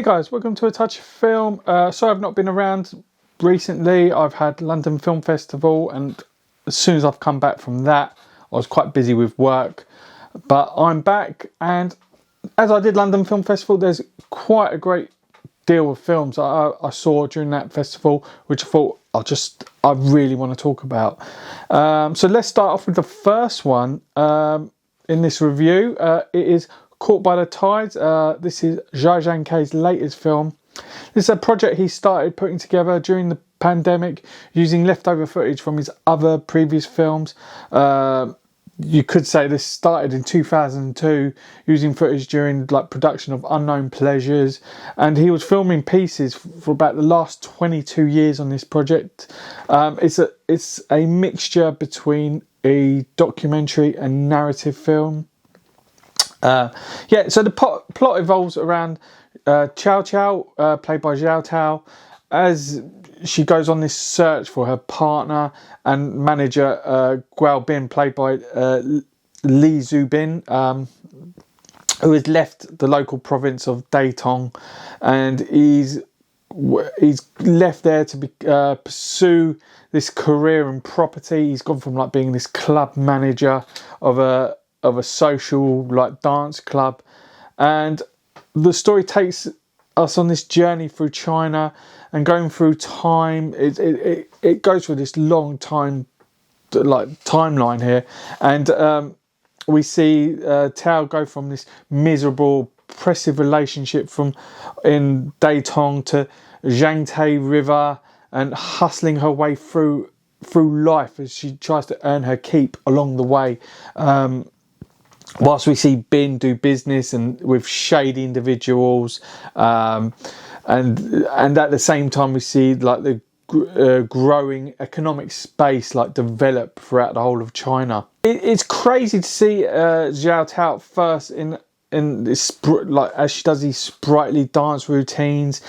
Hey guys, welcome to A Touch of Film. Sorry I've not been around recently. I've had London Film Festival, and as soon as I've come back from that, I was quite busy with work. But I'm back, and as I did London Film Festival, there's quite a great deal of films I saw during that festival, which I thought I really want to talk about. So let's start off with the first one in this review. It is Caught by the Tides. This is Jia Zhangke's latest film. This is a project he started putting together during the pandemic using leftover footage from his other previous films. You could say this started in 2002 using footage during production of Unknown Pleasures, and he was filming pieces for about the last 22 years on this project. It's a mixture between a documentary and narrative film. So the plot evolves around Chow Chow, played by Jia Zhangke, as she goes on this search for her partner and manager Guo Bin, played by Li Zubin, who has left the local province of Datong, and he's left there to pursue this career in property. He's gone from being this club manager of a social dance club, and the story takes us on this journey through China and going through time. It goes through this long time timeline here, and we see Tao go from this miserable, oppressive relationship in Datong to Yangtze River, and hustling her way through life as she tries to earn her keep along the way. Whilst we see Bin do business and with shady individuals, and at the same time we see the growing economic space develop throughout the whole of China. It's crazy to see Jia Zhangke first in this as she does these sprightly dance routines.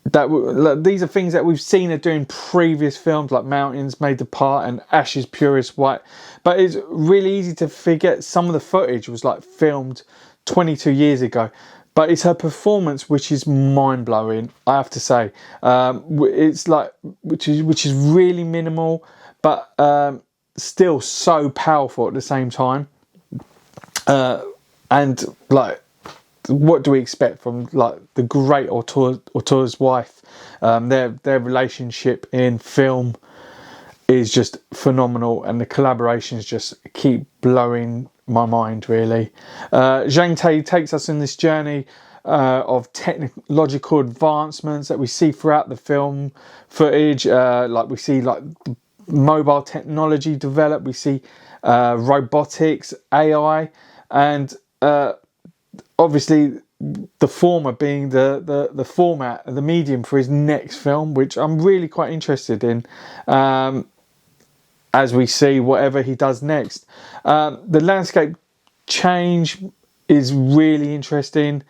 These are things that we've seen her doing in previous films like Mountains Made Apart and Ashes Purest White, but it's really easy to forget some of the footage was filmed 22 years ago. But it's her performance which is mind-blowing, I have to say. It's which is really minimal, but still so powerful at the same time. And what do we expect from the great auteur's wife? Their relationship in film is just phenomenal, and the collaborations just keep blowing my mind, really. Zhangke takes us in this journey of technological advancements that we see throughout the film footage. We see mobile technology develop, we see robotics, AI, and obviously the former being the format, the medium for his next film, which I'm really quite interested in, as we see whatever he does next. The landscape change is really interesting,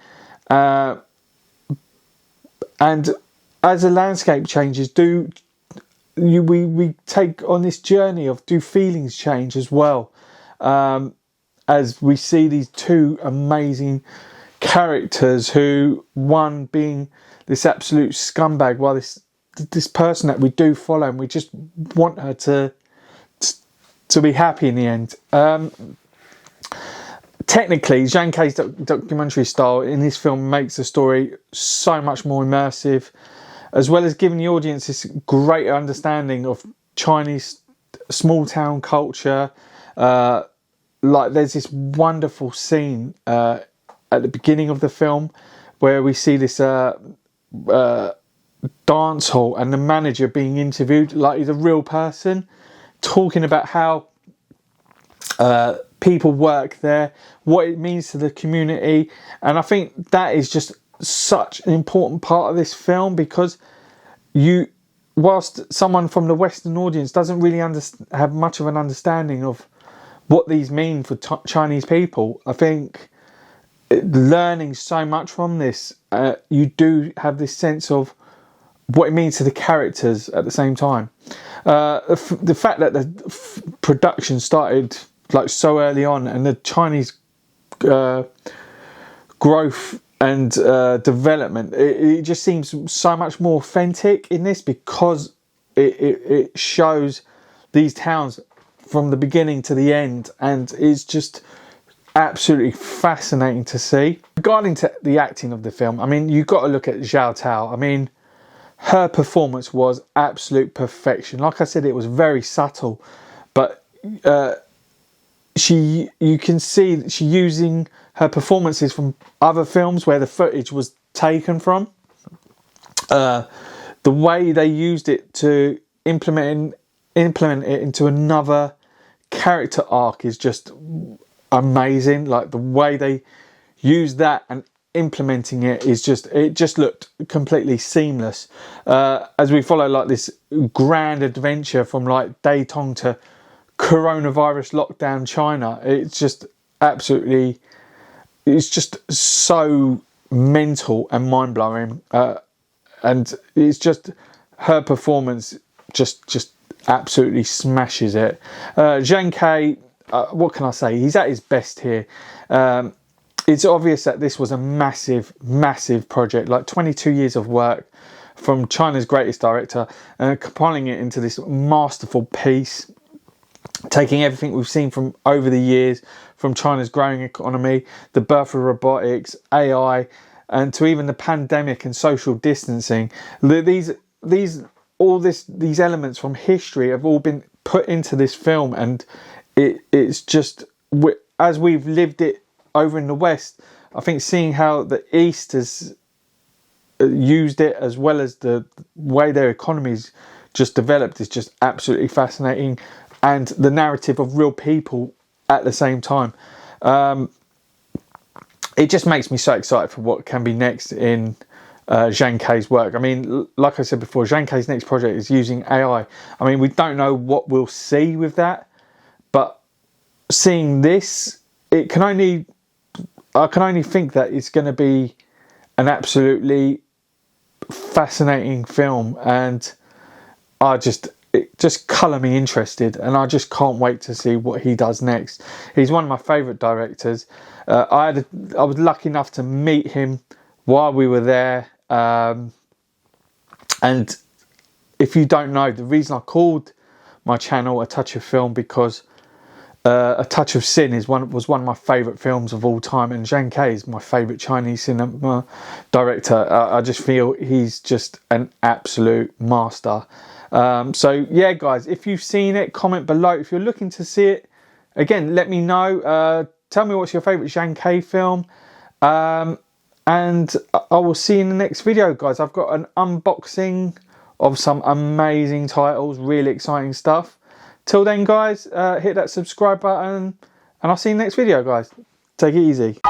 and as the landscape changes, we take on this journey of do feelings change as well, as we see these two amazing characters, who one being this absolute scumbag, while this person that we do follow, and we just want her to be happy in the end. Technically, Zhangke's documentary style in this film makes the story so much more immersive, as well as giving the audience this greater understanding of Chinese small town culture. There's this wonderful scene at the beginning of the film where we see this dance hall, and the manager being interviewed like he's a real person, talking about how people work there, what it means to the community. And I think that is just such an important part of this film, because whilst someone from the Western audience doesn't really have much of an understanding of what these mean for Chinese people, I think learning so much from this, you do have this sense of what it means to the characters at the same time. The fact that the production started so early on, and the Chinese growth development. It just seems so much more authentic in this, because it shows these towns from the beginning to the end, and it's just absolutely fascinating to see. Regarding to the acting of the film, I mean, you've got to look at Zhao Tao. I mean, her performance was absolute perfection. Like I said, it was very subtle, but you can see she using her performances from other films where the footage was taken from. The way they used it to implement it into another character arc is just amazing. Like the way they use that and implementing it is just, it just looked completely seamless. As we follow like this grand adventure from like Daytong to coronavirus lockdown China, it's just absolutely, it's just so mental and mind-blowing, and it's just, her performance just absolutely smashes it. Zhangke, what can I say, he's at his best here. It's obvious that this was a massive project, like 22 years of work from China's greatest director, and compiling it into this masterful piece, taking everything we've seen from over the years, from China's growing economy, the birth of robotics, AI, and to even the pandemic and social distancing. These elements from history have all been put into this film, and it's just, as we've lived it over in the West, I think seeing how the East has used it, as well as the way their economies just developed, is just absolutely fascinating, and the narrative of real people at the same time. It just makes me so excited for what can be next in Zhangke's work. I mean, like I said before, Zhangke's next project is using AI. I mean, we don't know what we'll see with that, but seeing this, I can only think that it's going to be an absolutely fascinating film, and it just colour me interested, and I just can't wait to see what he does next. He's one of my favourite directors. I was lucky enough to meet him while we were there, and if you don't know, the reason I called my channel A Touch of Film, because A Touch of Sin was one of my favourite films of all time, and Zhangke is my favourite Chinese cinema director. I just feel he's just an absolute master. So yeah, guys, if you've seen it, comment below. If you're looking to see it, again, let me know. Tell me what's your favourite Zhangke film, and I will see you in the next video, guys. I've got an unboxing of some amazing titles, really exciting stuff. Till then, guys, hit that subscribe button, and I'll see you in the next video, guys. Take it easy.